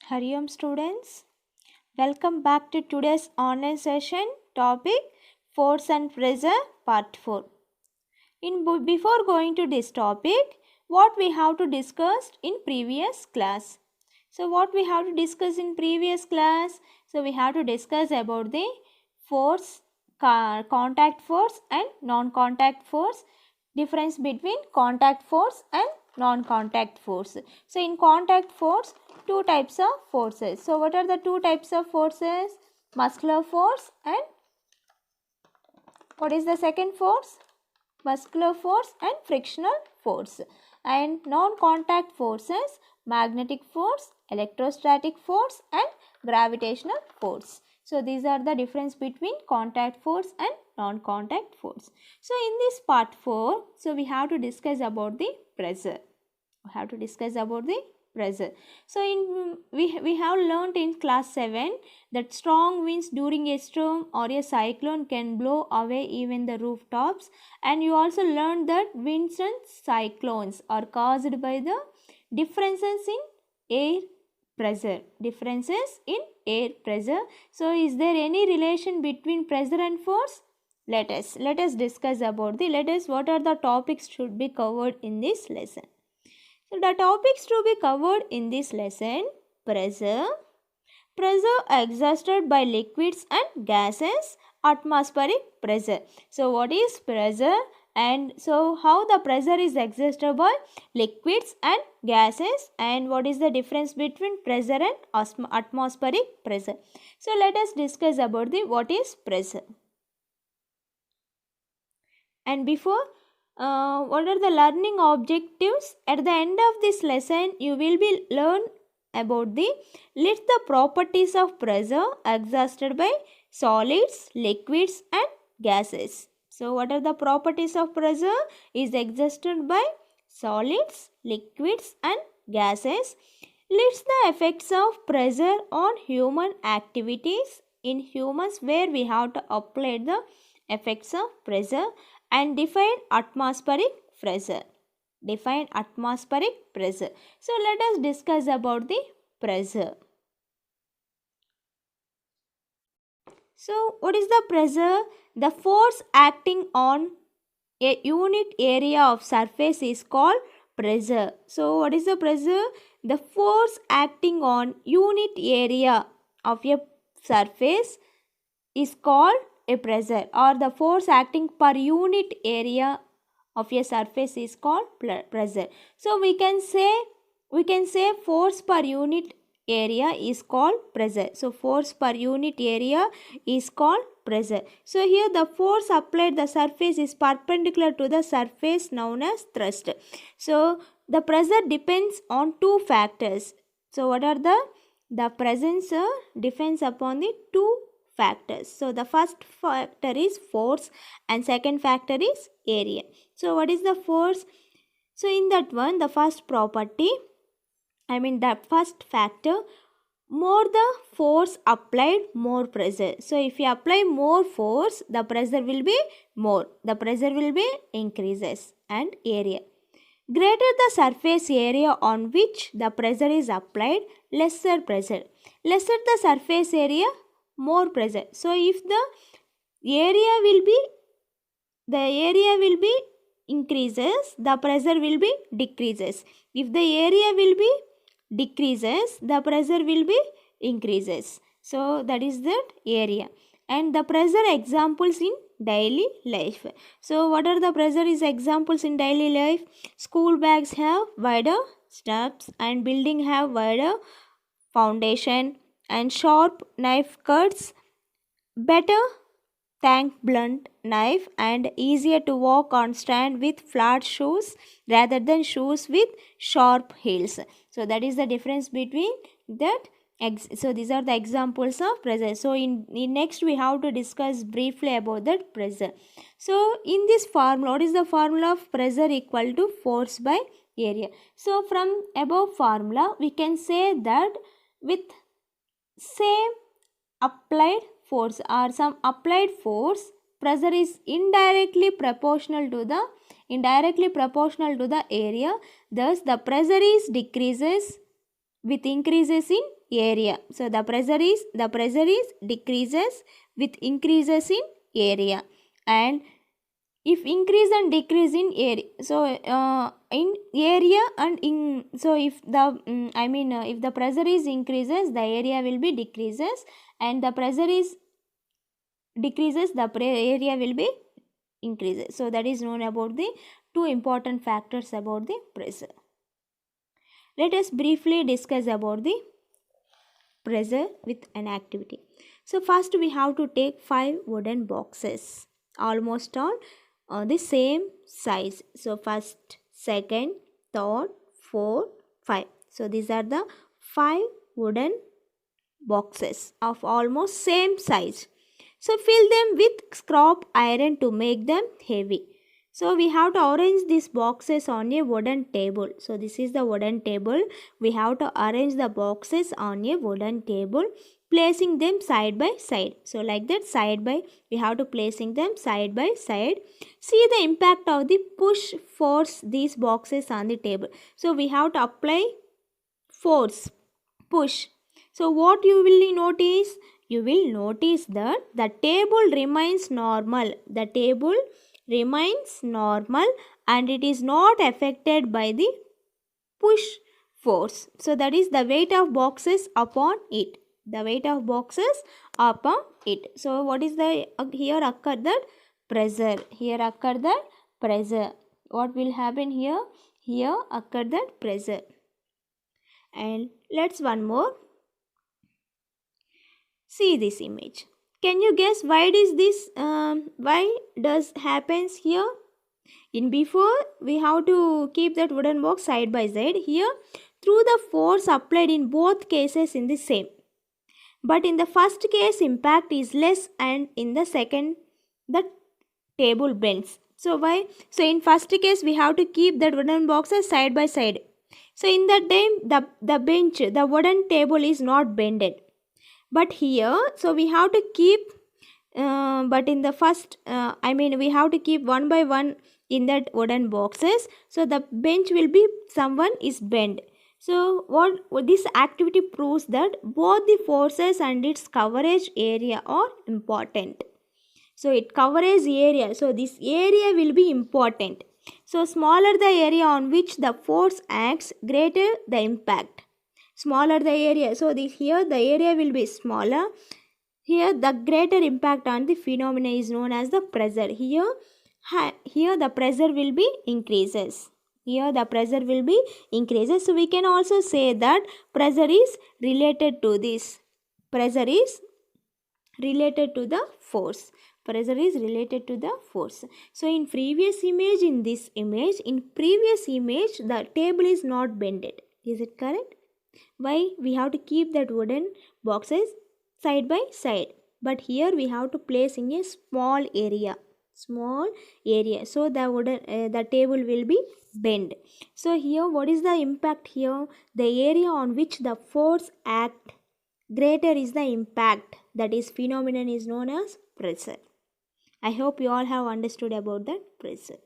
Hari Om students, welcome back to today's online session topic Force and Pressure part 4. Before going to this topic, what we have to discuss in previous class. So what we have to discuss in previous class? So we have to discuss about the force, contact force and non-contact force, difference between contact force and non-contact force. So in contact force, two types of forces. So what are the two types of forces? Muscular force and what is the second force? Muscular force and frictional force. And non-contact forces, magnetic force, electrostatic force and gravitational force. So these are the difference between contact force and non-contact force. So in this part 4, so we have to discuss about the pressure. We have to discuss about the pressure. So we have learned in class 7 that strong winds during a storm or a cyclone can blow away even the rooftops, and you also learned that winds and cyclones are caused by the differences in air pressure. So is there any relation between pressure and force? Let us discuss about what are the topics should be covered in this lesson. So the topics to be covered in this lesson: pressure, pressure exerted by liquids and gases, atmospheric pressure. So what is pressure, and so how the pressure is exerted by liquids and gases, and what is the difference between pressure and atmospheric pressure. So let us discuss about what is pressure. And before, what are the learning objectives? At the end of this lesson, you will be learn about list the properties of pressure exerted by solids, liquids and gases. So what are the properties of pressure is exerted by solids, liquids and gases. List the effects of pressure on human activities. In humans, where we have to apply the effects of pressure, and define atmospheric pressure. Define atmospheric pressure. So let us discuss about the pressure. So what is the pressure? The force acting on a unit area of surface is called pressure. So what is the pressure? The force acting on unit area of a surface is called a pressure, or the force acting per unit area of a surface is called pressure. So we can say force per unit area is called pressure. So force per unit area is called pressure. So here the force applied the surface is perpendicular to the surface known as thrust. So the pressure depends on two factors. So what are the presence depends upon the two factors. So the first factor is force and second factor is area. So what is the force? So in that one, the first property, the first factor, more the force applied, more pressure. So if you apply more force, the pressure will be more. The pressure will be increases. And area. Greater the surface area on which the pressure is applied, lesser pressure. Lesser the surface area, more pressure. So if the area will be increases, the pressure will be decreases. If the area will be decreases, the pressure will be increases. So that is that area. And the pressure examples in daily life. So what are the pressure is examples in daily life? School bags have wider straps and building have wider foundation, and sharp knife cuts better than blunt knife, and easier to walk on stand with flat shoes rather than shoes with sharp heels. So that is the difference between that. So these are the examples of pressure. So in next we have to discuss briefly about that pressure. So in this formula, what is the formula of pressure? Equal to force by area. So from above formula we can say that with same applied force or some applied force, pressure is indirectly proportional to the area. Thus the pressure is decreases with increases in area. So the pressure is decreases with increases in area. And if increase and decrease in area, so in area and in, so if the if the pressure is increases, the area will be decreases, and the pressure is decreases, the area will be increases. So that is known about the two important factors about the pressure. Let us briefly discuss about the pressure with an activity. So first we have to take 5 wooden boxes, almost all the same size. So first, second, third, fourth, 5. So these are the 5 wooden boxes of almost same size. So fill them with scrap iron to make them heavy. So we have to arrange these boxes on a wooden table. So this is the wooden table. We have to arrange the boxes on a wooden table, placing them side by side. So like that, side by, we have to placing them side by side. See the impact of the push force these boxes on the table. So we have to apply force, push. So what you will notice? You will notice that the table remains normal. The table remains normal and it is not affected by the push force. So that is the weight of boxes upon it. The weight of boxes upon it. So what is the, here occur that pressure. Here occur that pressure. What will happen here? Here occur that pressure. And let's one more. See this image. Can you guess why is this? Why does happens here? In before we have to keep that wooden box side by side. Here, through the force applied in both cases in the same. But in the first case, impact is less, and in the second, the table bends. So why? So in first case, we have to keep that wooden boxes side by side. So in that time, the bench, the wooden table is not bended. But here, so we have to keep, but in the first, we have to keep one by one in that wooden boxes. So the bench will be, someone is bent. So what this activity proves that both the forces and its coverage area are important. So it coverage area. So this area will be important. So smaller the area on which the force acts, greater the impact. Smaller the area, so this here the area will be smaller. Here the greater impact on the phenomena is known as the pressure. Here the pressure will be increases. Here the pressure will be increases. So we can also say that pressure is related to this. Pressure is related to the force. Pressure is related to the force. So in previous image, in previous image, the table is not bended. Is it correct? Why? We have to keep that wooden boxes side by side. But here we have to place in a small area. Small area. So the wooden, the table will be bent. So here what is the impact here? The area on which the force act, greater is the impact. That is phenomenon is known as pressure. I hope you all have understood about that pressure.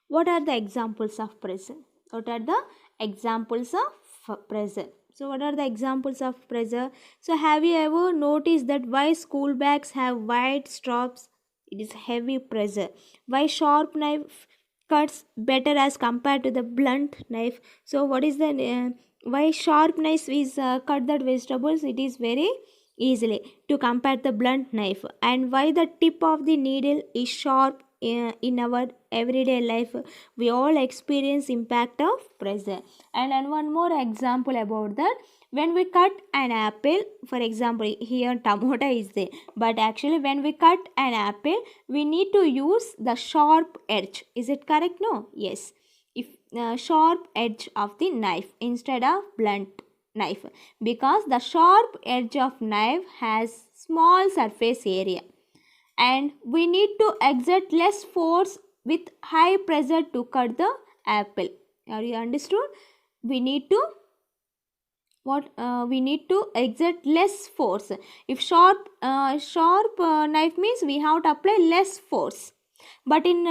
What are the examples of pressure? What are the examples of pressure? So what are the examples of pressure? So have you ever noticed that why school bags have wide straps? It is heavy pressure. Why sharp knife cuts better as compared to the blunt knife? So what is the why sharp knife is cut that vegetables? It is very easily to compare the blunt knife. And why the tip of the needle is sharp in our everyday life? We all experience impact of pressure. And one more example about that, when we cut an apple, for example here tomato is there, but actually when we cut an apple we need to use the sharp edge. Is it correct? No? Yes. If sharp edge of the knife instead of blunt knife, because the sharp edge of knife has small surface area and we need to exert less force with high pressure to cut the apple. Are you understood? We need to we need to exert less force. If sharp knife means we have to apply less force, but in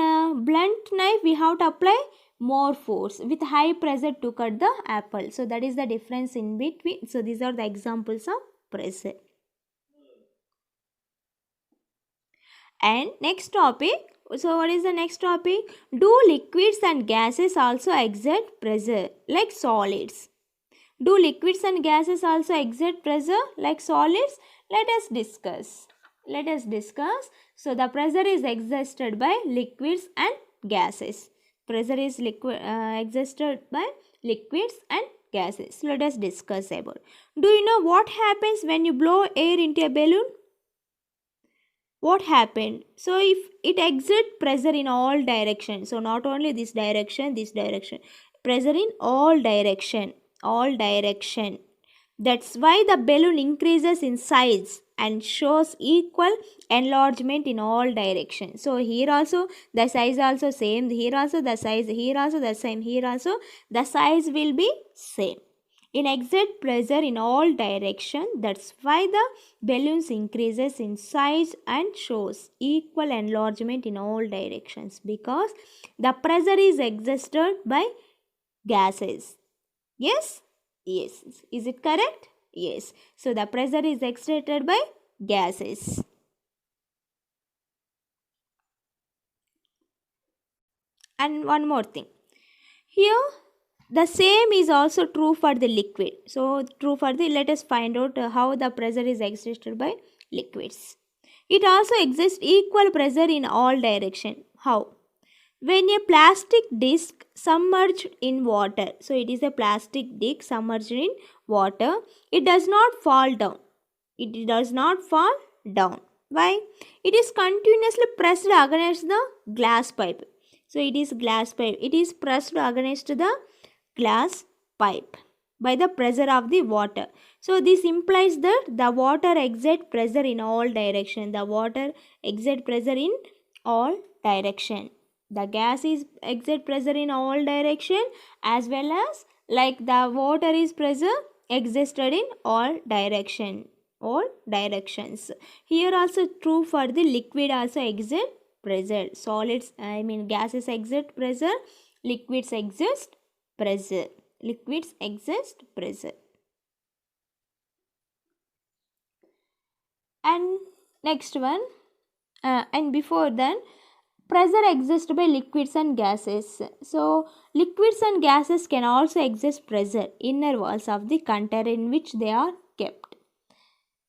blunt knife we have to apply more force with high pressure to cut the apple. So that is the difference in between. So these are the examples of pressure. And next topic. So what is the next topic? Do liquids and gases also exert pressure like solids? Do liquids and gases also exert pressure like solids? Let us discuss. Let us discuss. So the pressure is exerted by liquids and gases. Pressure is exerted by liquids and gases. Let us discuss about. Do you know what happens when you blow air into a balloon? What happened? So if it exerts pressure in all directions, so not only this direction, pressure in all direction. That's why the balloon increases in size and shows equal enlargement in all directions. So here also the size also same, here also the size, here also the same, here also the size will be same. In exert pressure in all directions, that's why the balloons increases in size and shows equal enlargement in all directions, because the pressure is exerted by gases. Yes? Yes. Is it correct? Yes. So the pressure is exerted by gases. And one more thing. Here the same is also true for the liquid. So true for the, let us find out how the pressure is exerted by liquids. It also exists equal pressure in all direction. How? When a plastic disc submerged in water, so it is a plastic disc submerged in water, it does not fall down. It does not fall down. Why? It is continuously pressed against the glass pipe. So it is glass pipe. It is pressed against the glass pipe by the pressure of the water. So this implies that the water exerts pressure in all direction. The water exerts pressure in all direction. The gas is exert pressure in all direction, as well as like the water is pressure existed in all directions. Here also true for the liquid also exert pressure. Solids, I mean gases exert pressure, liquids exert pressure. Liquids exert pressure. And next one, and before then, pressure exists by liquids and gases. So liquids and gases can also exert pressure inner walls of the container in which they are kept.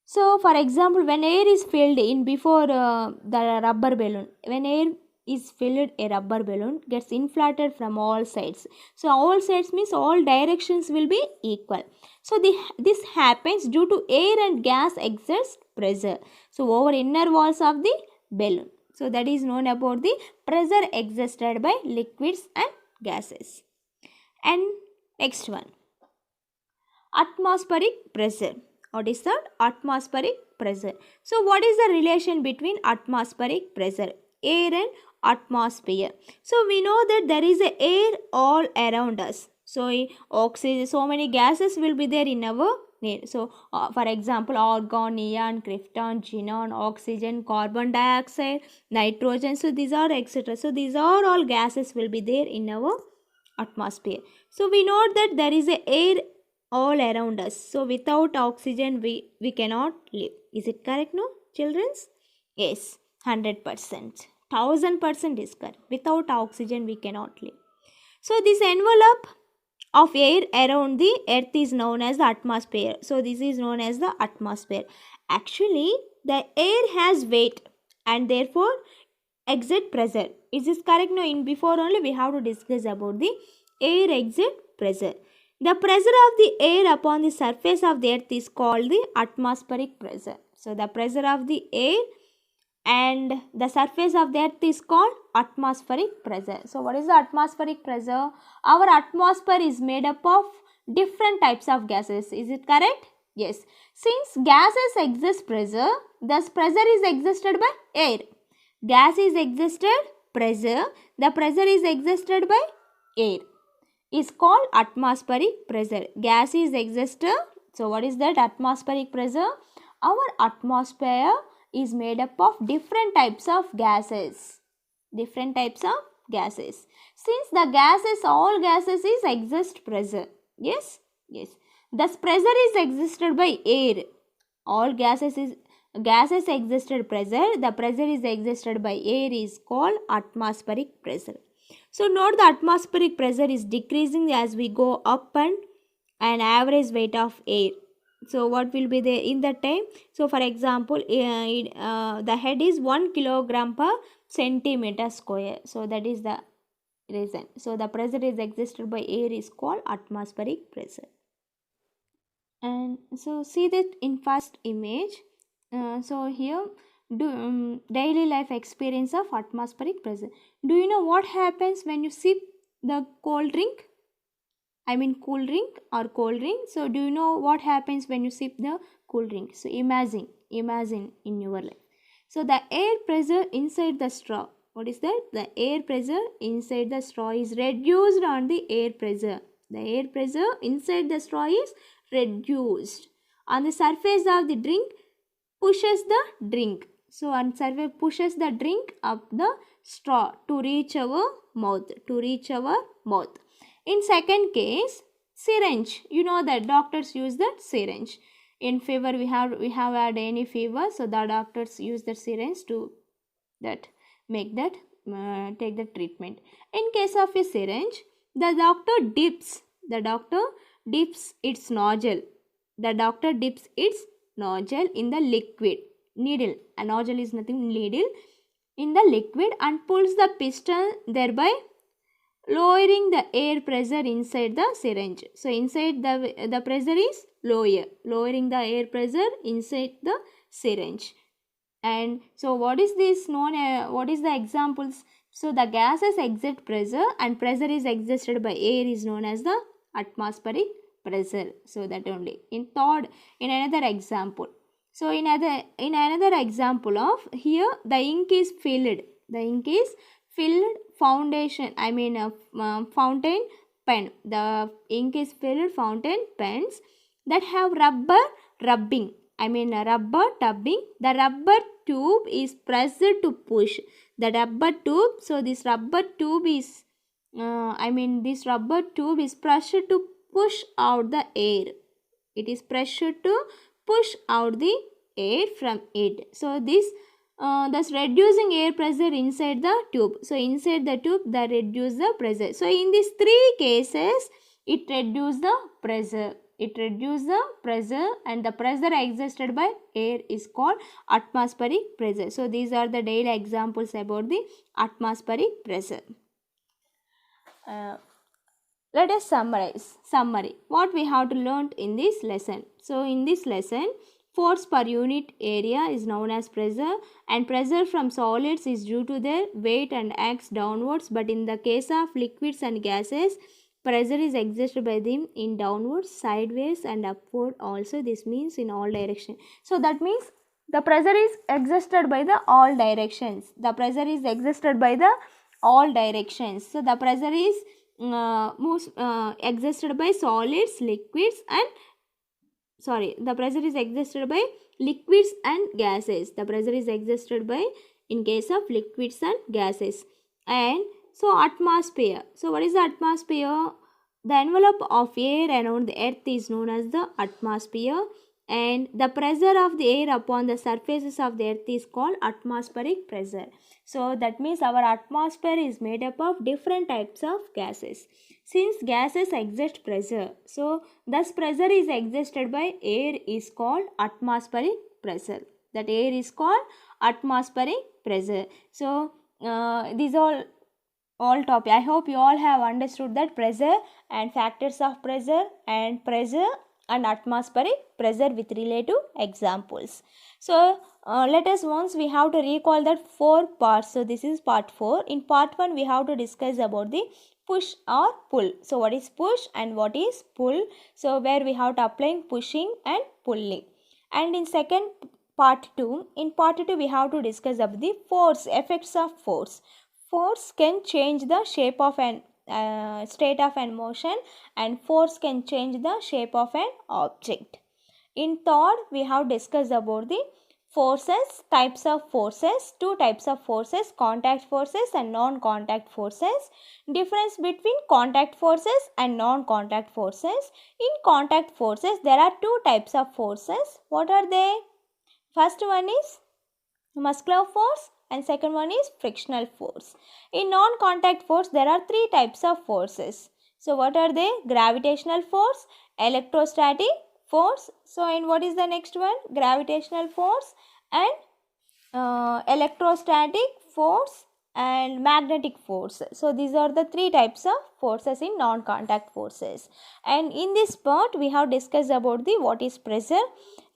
So for example, when air is filled in before the rubber balloon, when air is filled, a rubber balloon gets inflated from all sides. So all sides means all directions will be equal. So this happens due to air and gas exerts pressure. So over inner walls of the balloon. So that is known about the pressure exerted by liquids and gases. And next one, atmospheric pressure. What is that? Atmospheric pressure. So what is the relation between atmospheric pressure, air and atmosphere? So we know that there is a air all around us. So oxygen, so many gases will be there in our air. So for example, argon, neon, krypton, xenon, oxygen, carbon dioxide, nitrogen. So these are etc. So these are all gases will be there in our atmosphere. So we know that there is a air all around us. So without oxygen we cannot live. Is it correct, no childrens? Yes, 100%. 1000% is correct. Without oxygen we cannot live. So this envelope of air around the earth is known as the atmosphere. So this is known as the atmosphere. Actually the air has weight and therefore exert pressure. Is this correct? No, in before only we have to discuss about the air exert pressure. The pressure of the air upon the surface of the earth is called the atmospheric pressure. So the pressure of the air and the surface of the earth is called atmospheric pressure. So what is the atmospheric pressure? Our atmosphere is made up of different types of gases. Is it correct? Yes. Since gases exert pressure, thus pressure is exerted by air. Gas is exerted pressure, the pressure is exerted by air, is called atmospheric pressure. Gas is exerted. So what is that atmospheric pressure? Our atmosphere is made up of different types of gases. Different types of gases. since the gases, all gases is exist pressure. Yes, yes. Thus pressure is existed by air. All gases existed pressure. The pressure is existed by air is called atmospheric pressure. So note the atmospheric pressure is decreasing as we go up and an average weight of air. So what will be there in that time? So for example, the head is 1 kilogram per centimeter square. So that is the reason. So the pressure is existed by air is called atmospheric pressure. And so see that in first image. So here daily life experience of atmospheric pressure. Do you know what happens when you sip the cold drink? I mean cool drink or cold drink. So do you know what happens when you sip the cool drink? So imagine in your life. So the air pressure inside the straw. What is that? The air pressure inside the straw is reduced on the air pressure. The air pressure inside the straw is reduced. On the surface of the drink pushes the drink. So on surface pushes the drink up the straw to reach our mouth. In second case, syringe. You know that doctors use that syringe. In fever we have had any fever, so the doctors use the syringe to that make that take the treatment. In case of a syringe, the doctor dips its nozzle. The doctor dips its nozzle in the liquid needle. A nozzle is nothing, needle, in the liquid and pulls the piston, thereby lowering the air pressure inside the syringe. So inside the pressure is lowering the air pressure inside the syringe. And so what is this known what is the examples? So the gases exert pressure and pressure is exerted by air is known as the atmospheric pressure. So that only. In another example. So in another example of here, the ink is filled. Fountain pen. The ink is filled fountain pens that have rubber tubbing. The rubber tube is pressed to push. The rubber tube. So this rubber tube is pressed to push out the air. It is pressure to push out the air from it. So this thus reducing air pressure inside the tube. So inside the tube that reduce the pressure. So in these three cases it reduce the pressure. And the pressure exerted by air is called atmospheric pressure. So these are the daily examples about the atmospheric pressure. Let us summary what we have to learn in this lesson. So in this lesson, force per unit area is known as pressure, and pressure from solids is due to their weight and acts downwards, but in the case of liquids and gases, pressure is exerted by them in downwards, sideways and upward also. This means in all directions. So that means the pressure is exerted by the all directions. So the pressure is exerted by solids, liquids and the pressure is exerted by liquids and gases. The pressure is exerted by in case of liquids and gases. And so atmosphere. So what is the atmosphere? The envelope of air around the earth is known as the atmosphere, and the pressure of the air upon the surfaces of the earth is called atmospheric pressure. So that means our atmosphere is made up of different types of gases. Since gases exert pressure, so thus pressure is exerted by air is called atmospheric pressure. That air is called atmospheric pressure. So these all topic. I hope you all have understood that pressure and factors of pressure and atmospheric pressure with relative examples. So let us once we have to recall that 4 parts. So this is part 4. In part 1 we have to discuss about the push or pull. So what is push and what is pull? So where we have to apply pushing and pulling. And in part 2 we have to discuss about the force, effects of force. Force can change the shape of an state of an motion, and force can change the shape of an object. In third we have discussed about the forces, types of forces, two types of forces, contact forces and non-contact forces. Difference between contact forces and non-contact forces. In contact forces, there are two types of forces. What are they? First one is muscular force and second one is frictional force. In non-contact force, there are three types of forces. So what are they? Gravitational force, electrostatic force. So and what is the next one? Gravitational force and electrostatic force and magnetic force. So these are the three types of forces in non-contact forces. And in this part we have discussed about the what is pressure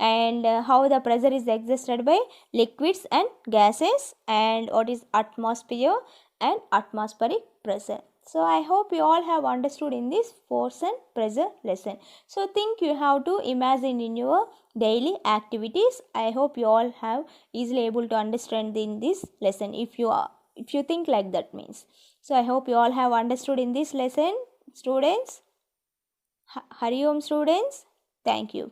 and how the pressure is exerted by liquids and gases, and what is atmosphere and atmospheric pressure. So I hope you all have understood in this force and pressure lesson. So think you have to imagine in your daily activities. I hope you all have easily able to understand in this lesson if you think like that means. So I hope you all have understood in this lesson, students. Hari Om students. Thank you.